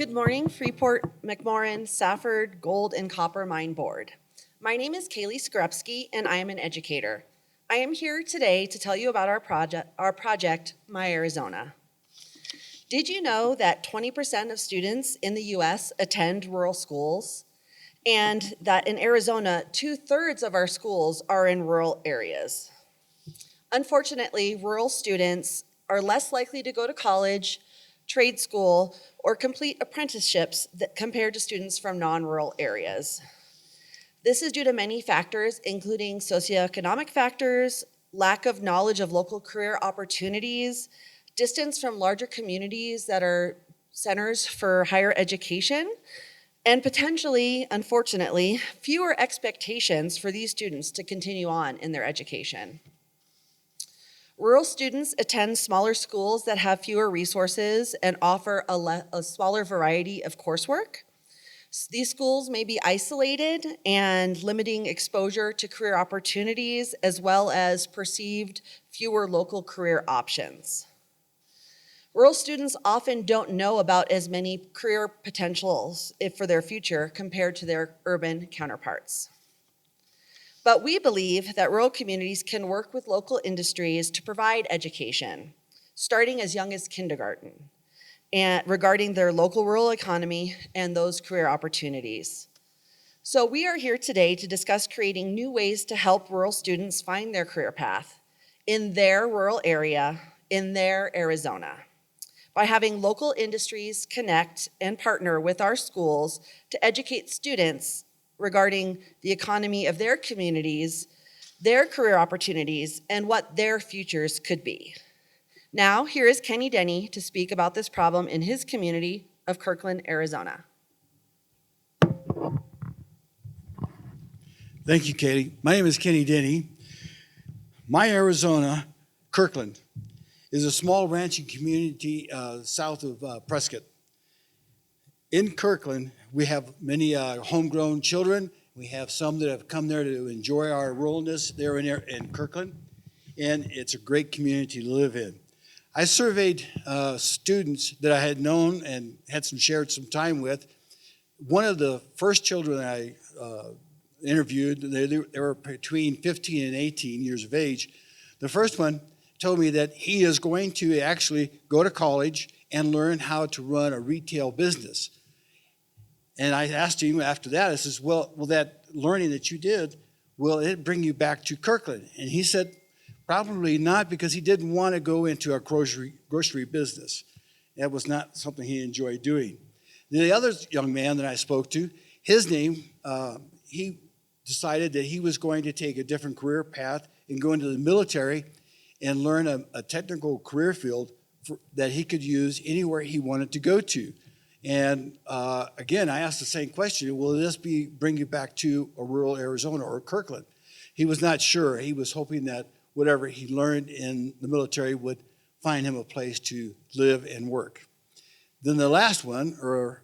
Good morning, Freeport, McMorran, Safford, Gold, and Copper Mine Board. My name is Kaylee Skrupski, and I am an educator. I am here today to tell you about our project, My Arizona. Did you know that 20% of students in the U.S. attend rural schools? And that in Arizona, 2/3 of our schools are in rural areas. Unfortunately, rural students are less likely to go to college, trade school, or complete apprenticeships compared to students from non-rural areas. This is due to many factors, including socioeconomic factors, lack of knowledge of local career opportunities, distance from larger communities that are centers for higher education, and potentially, unfortunately, fewer expectations for these students to continue on in their education. Rural students attend smaller schools that have fewer resources and offer a smaller variety of coursework. These schools may be isolated and limiting exposure to career opportunities, as well as perceived fewer local career options. Rural students often don't know about as many career potentials for their future compared to their urban counterparts. But we believe that rural communities can work with local industries to provide education, starting as young as kindergarten, and regarding their local rural economy and those career opportunities. So we are here today to discuss creating new ways to help rural students find their career path in their rural area, in their Arizona, by having local industries connect and partner with our schools to educate students regarding the economy of their communities, their career opportunities, and what their futures could be. Now, here is Kenny Denny to speak about this problem in his community of Kirkland, Arizona. Thank you, Katie. My name is Kenny Denny. My Arizona, Kirkland, is a small ranching community south of Prescott. In Kirkland, we have many homegrown children. We have some that have come there to enjoy our ruralness there in Kirkland, and it's a great community to live in. I surveyed students that I had known and had shared some time with. One of the first children I interviewed, they were between 15 and 18 years of age. The first one told me that he is going to actually go to college and learn how to run a retail business. And I asked him after that, I says, well, that learning that you did, will it bring you back to Kirkland? And he said, probably not, because he didn't want to go into a grocery business. That was not something he enjoyed doing. The other young man that I spoke to, his name, he decided that he was going to take a different career path and go into the military and learn a technical career field that he could use anywhere he wanted to go to. And again, I asked the same question, will this bring you back to a rural Arizona or Kirkland? He was not sure. He was hoping that whatever he learned in the military would find him a place to live and work. Then the last one, or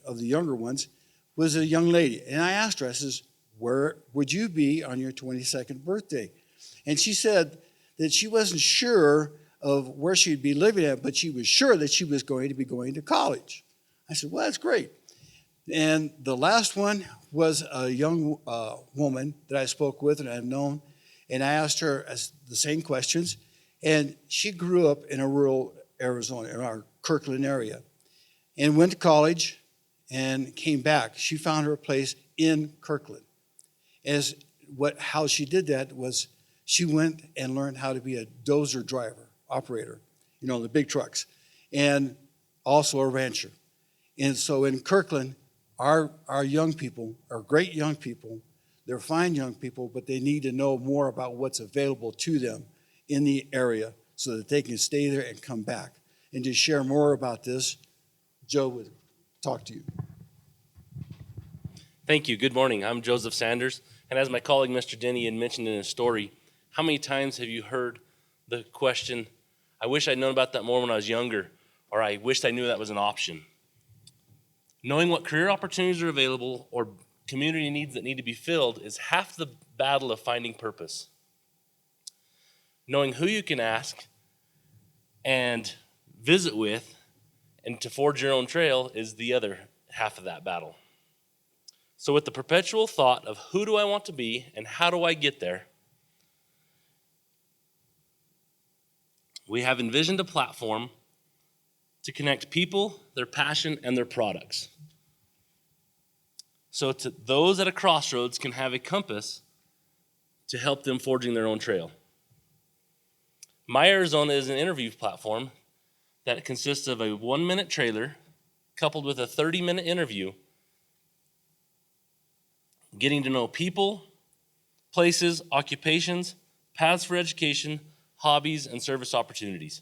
of the younger ones, was a young lady. And I asked her, I says, where would you be on your 22nd birthday? And she said that she wasn't sure of where she'd be living at, but she was sure that she was going to be going to college. I said, well, that's great. And the last one was a young woman that I spoke with and I've known, and I asked her the same questions, and she grew up in a rural Arizona, in our Kirkland area, and went to college and came back. She found her place in Kirkland. How she did that was she went and learned how to be a dozer driver, operator, the big trucks, and also a rancher. And so in Kirkland, our young people are great young people. They're fine young people, but they need to know more about what's available to them in the area so that they can stay there and come back. And to share more about this, Joe would talk to you. Thank you. Good morning. I'm Joseph Sanders. And as my colleague, Mr. Denny, had mentioned in his story, how many times have you heard the question, I wish I'd known about that more when I was younger, or I wished I knew that was an option? Knowing what career opportunities are available or community needs that need to be filled is half the battle of finding purpose. Knowing who you can ask and visit with And to forge your own trail is the other half of that battle. So with the perpetual thought of who do I want to be and how do I get there, we have envisioned a platform to connect people, their passion, and their products. So those at a crossroads can have a compass to help them forging their own trail. My Arizona is an interview platform that consists of a 1-minute trailer coupled with a 30-minute interview, getting to know people, places, occupations, paths for education, hobbies, and service opportunities.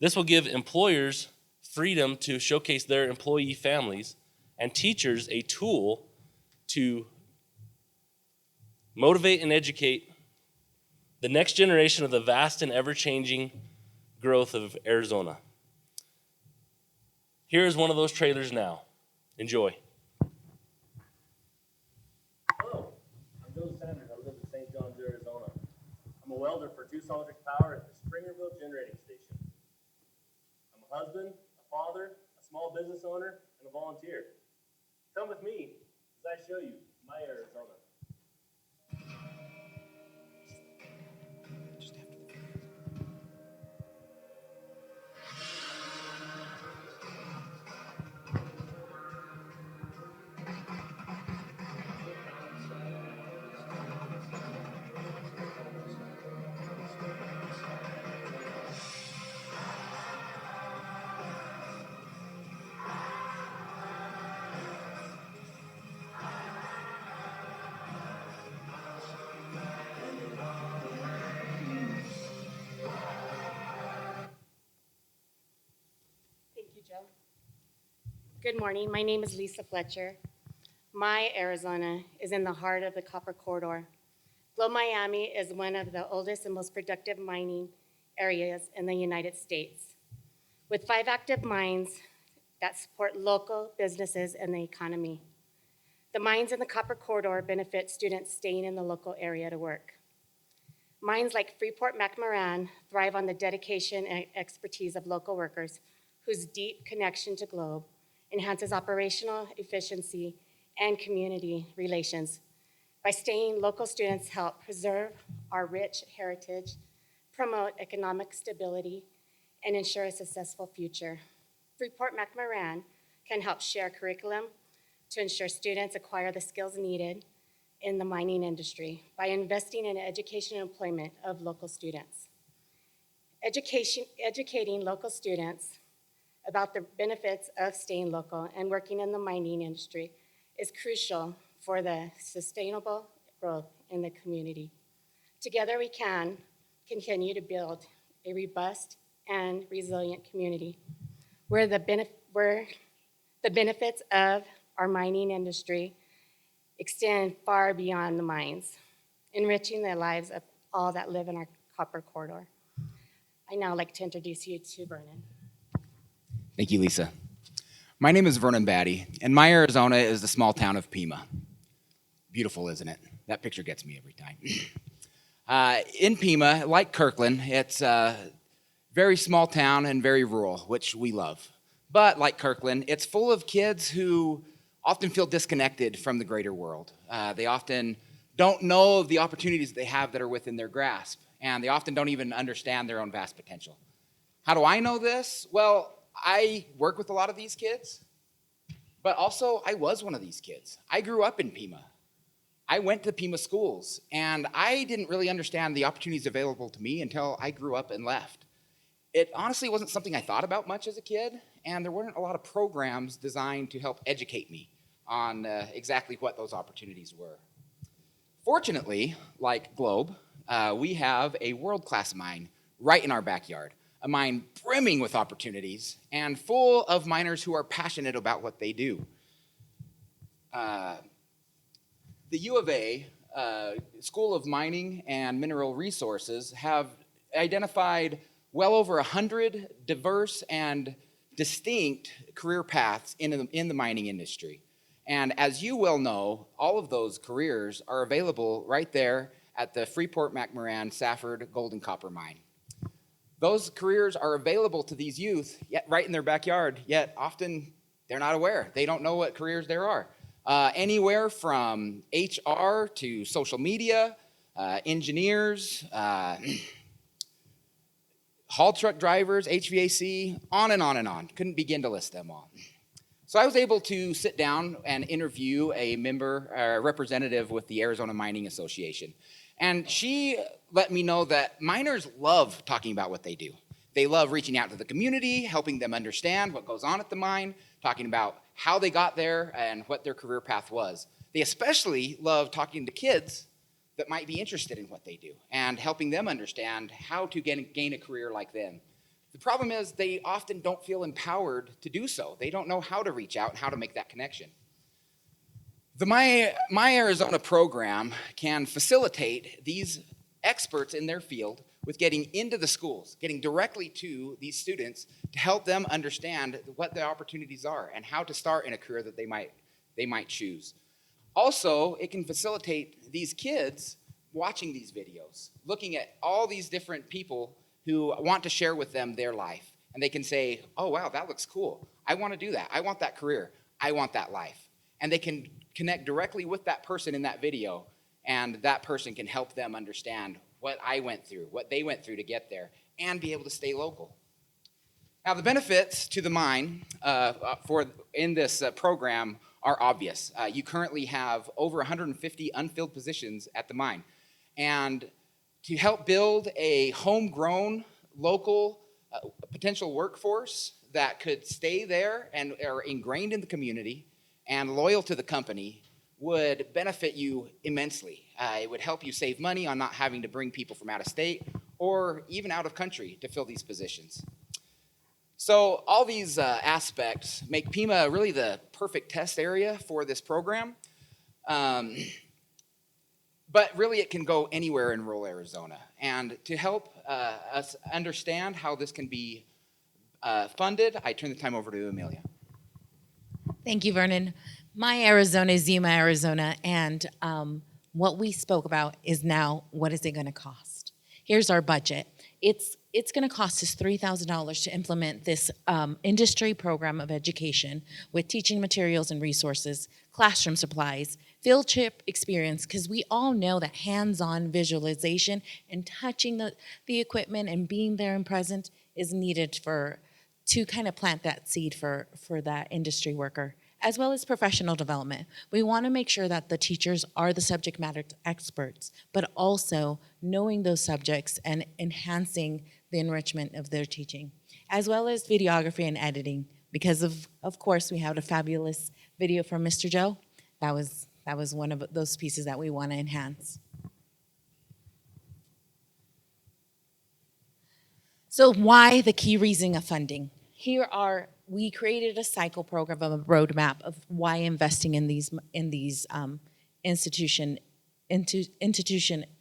This will give employers freedom to showcase their employee families and teachers a tool to motivate and educate the next generation of the vast and ever-changing growth of Arizona. Here is one of those trailers now. Enjoy. Hello, I'm Joseph Sanders. I live in St. John's, Arizona. I'm a welder for Tucson Electric Power at the Springerville Generating Station. I'm a husband, a father, a small business owner, and a volunteer. Come with me as I show you my Arizona. Thank you, Joe. Good morning. My name is Lisa Fletcher. My Arizona is in the heart of the Copper Corridor. Globe Miami is one of the oldest and most productive mining areas in the United States, with 5 active mines that support local businesses and the economy. The mines in the Copper Corridor benefit students staying in the local area to work. Mines like Freeport-McMoRan thrive on the dedication and expertise of local workers whose deep connection to Globe enhances operational efficiency and community relations. By staying, local students help preserve our rich heritage, promote economic stability, and ensure a successful future. Freeport-McMoRan can help share curriculum to ensure students acquire the skills needed in the mining industry by investing in education and employment of local students. Educating local students about the benefits of staying local and working in the mining industry is crucial for the sustainable growth in the community. Together we can continue to build a robust and resilient community where the benefits of our mining industry extend far beyond the mines, enriching the lives of all that live in our Copper Corridor. I now like to introduce you to Vernon. Thank you, Lisa. My name is Vernon Batty, and my Arizona is the small town of Pima. Beautiful, isn't it? That picture gets me every time. In Pima, like Kirkland, it's a very small town and very rural, which we love. But like Kirkland, it's full of kids who often feel disconnected from the greater world. They often don't know of the opportunities they have that are within their grasp, and they often don't even understand their own vast potential. How do I know this? Well, I work with a lot of these kids, but also I was one of these kids. I grew up in Pima. I went to Pima schools, and I didn't really understand the opportunities available to me until I grew up and left. It honestly wasn't something I thought about much as a kid, and there weren't a lot of programs designed to help educate me on exactly what those opportunities were. Fortunately, like Globe, we have a world-class mine right in our backyard, a mine brimming with opportunities and full of miners who are passionate about what they do. The U of A School of Mining and Mineral Resources have identified well over 100 diverse and distinct career paths in the mining industry. And as you well know, all of those careers are available right there at the Freeport-McMoRan Safford Gold and Copper Mine. Those careers are available to these youth yet right in their backyard, yet often they're not aware. They don't know what careers there are. Anywhere from HR to social media, engineers, haul truck drivers, HVAC, on and on and on. Couldn't begin to list them all. So I was able to sit down and interview a representative with the Arizona Mining Association. And she let me know that miners love talking about what they do. They love reaching out to the community, helping them understand what goes on at the mine, talking about how they got there and what their career path was. They especially love talking to kids that might be interested in what they do and helping them understand how to gain a career like them. The problem is they often don't feel empowered to do so. They don't know how to reach out and how to make that connection. The My Arizona program can facilitate these experts in their field with getting into the schools, getting directly to these students to help them understand what the opportunities are and how to start in a career that they might choose. Also, it can facilitate these kids watching these videos, looking at all these different people who want to share with them their life. And they can say, oh, wow, that looks cool. I want to do that. I want that career. I want that life. And they can connect directly with that person in that video, and that person can help them understand what I went through, what they went through to get there, and be able to stay local. Now, the benefits to the mine in this program are obvious. You currently have over 150 unfilled positions at the mine. And to help build a homegrown, local potential workforce that could stay there and are ingrained in the community and loyal to the company would benefit you immensely. It would help you save money on not having to bring people from out of state or even out of country to fill these positions. So all these aspects make Pima really the perfect test area for this program. But really it can go anywhere in rural Arizona. And to help us understand how this can be funded, I turn the time over to Amelia. Thank you, Vernon. My Arizona is Yuma, Arizona, and what we spoke about is now what is it going to cost? Here's our budget. It's going to cost us $3,000 to implement this industry program of education with teaching materials and resources, classroom supplies, field trip experience, because we all know that hands-on visualization and touching the equipment and being there and present is needed to kind of plant that seed for that industry worker, as well as professional development. We want to make sure that the teachers are the subject matter experts, but also knowing those subjects and enhancing the enrichment of their teaching, as well as videography and editing, because of course we have a fabulous video from Mr. Joe. That was one of those pieces that we want to enhance. So why the key reason of funding? We created a cycle program of a roadmap of why investing in these institution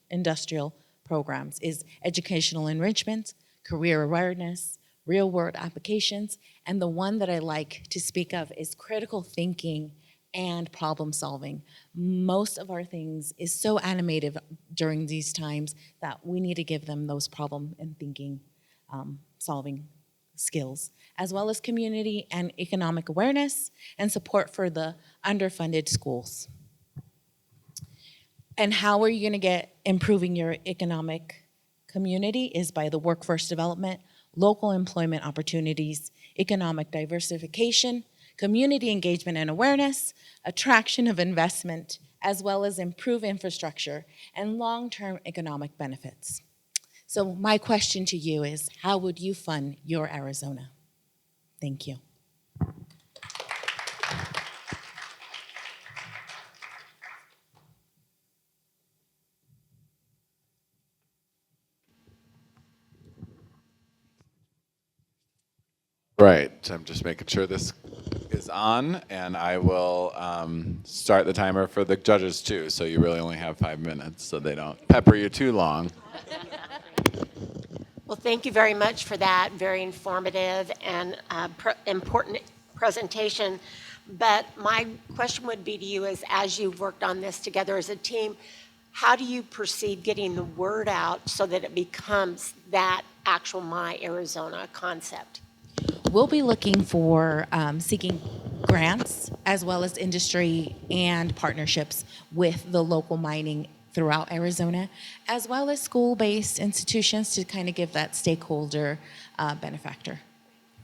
industrial programs is educational enrichment, career awareness, real world applications, and the one that I like to speak of is critical thinking and problem solving. Most of our things is so animated during these times that we need to give them those problem and thinking solving skills, as well as community and economic awareness and support for the underfunded schools. And how are you going to get improving your economic community is by the workforce development, local employment opportunities, economic diversification, community engagement and awareness, attraction of investment, as well as improved infrastructure and long-term economic benefits. So my question to you is, how would you fund your Arizona? Thank you. Right, I'm just making sure this is on, and I will start the timer for the judges too, so you really only have 5 minutes, so they don't pepper you too long. Well, thank you very much for that very informative and important presentation. But my question would be to you is, as you've worked on this together as a team, How do you perceive getting the word out so that it becomes that actual My Arizona concept? We'll be looking for seeking grants as well as industry and partnerships with the local mining throughout Arizona, as well as school-based institutions to kind of give that stakeholder benefactor.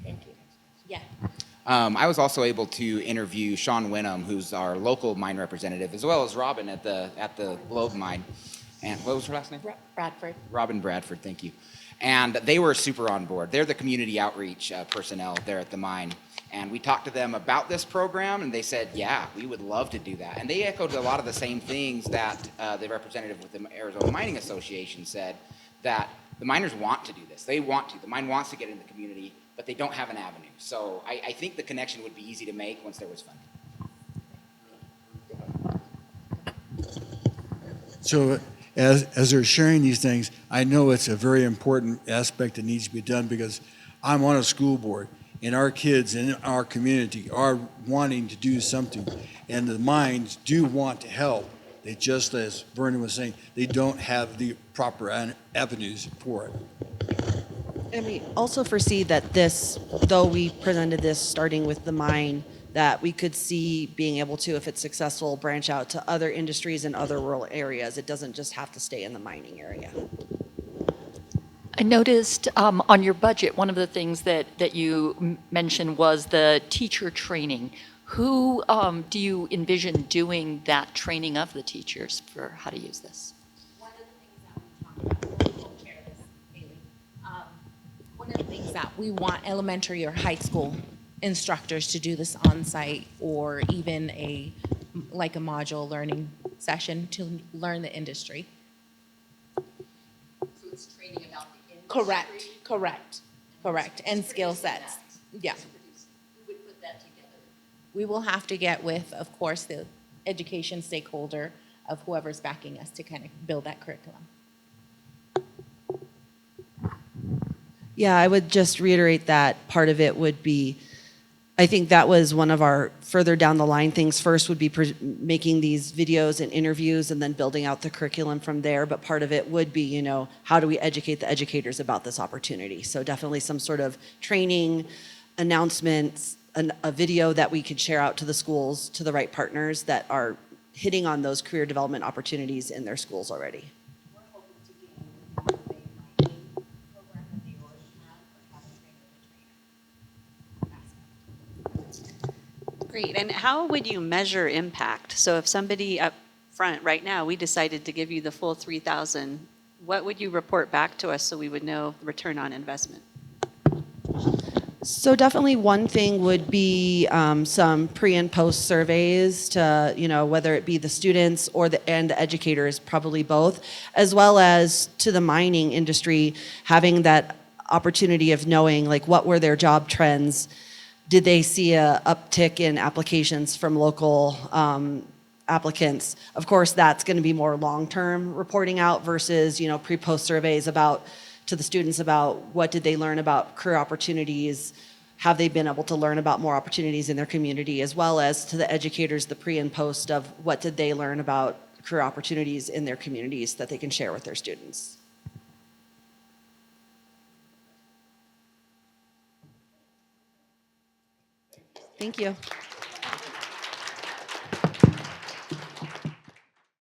Thank you. Yeah. I was also able to interview Sean Winham, who's our local mine representative, as well as Robin at the Globe Mine. And what was her last name? Bradford. Robin Bradford, thank you. And they were super on board. They're the community outreach personnel there at the mine. And we talked to them about this program, and they said, yeah, we would love to do that. And they echoed a lot of the same things that the representative with the Arizona Mining Association said, that the miners want to do this. They want to. The mine wants to get in the community, but they don't have an avenue. So I think the connection would be easy to make once there was funding. So as they're sharing these things, I know it's a very important aspect that needs to be done because I'm on a school board and our kids in our community are wanting to do something, and the mines do want to help. They just, as Vernon was saying, they don't have the proper avenues for it. And we also foresee that this, though we presented this starting with the mine, that we could see being able to, if it's successful, branch out to other industries and other rural areas. It doesn't just have to stay in the mining area. I noticed on your budget, one of the things that you mentioned was the teacher training. Who do you envision doing that training of the teachers for how to use this? One of the things that we talked about, co-chair this, Haley. One of the things that we want elementary or high school instructors to do this on-site, or even like a module learning session to learn the industry. So it's training about the industry? Correct. And skill sets. Yeah. Who would put that together? We will have to get with, of course, the education stakeholder of whoever's backing us to kind of build that curriculum. Yeah, I would just reiterate that part of it would be, I think that was one of our further down the line things. First would be making these videos and interviews and then building out the curriculum from there. But part of it would be, how do we educate the educators about this opportunity? So definitely some sort of training, announcements, a video that we could share out to the schools, to the right partners that are hitting on those career development opportunities in their schools already. We're hoping to gain more of a mining program that they already have, or have a trainer. Great. And how would you measure impact? So if somebody up front right now, we decided to give you the full 3,000, what would you report back to us so we would know the return on investment? So definitely one thing would be some pre and post surveys to, whether it be the students or the educators, probably both, as well as to the mining industry, having that opportunity of knowing like what were their job trends. Did they see a uptick in applications from local applicants? Of course, that's going to be more long-term reporting out versus, pre-post surveys to the students about what did they learn about career opportunities, have they been able to learn about more opportunities in their community, as well as to the educators, the pre and post of what did they learn about career opportunities in their communities that they can share with their students. Thank you.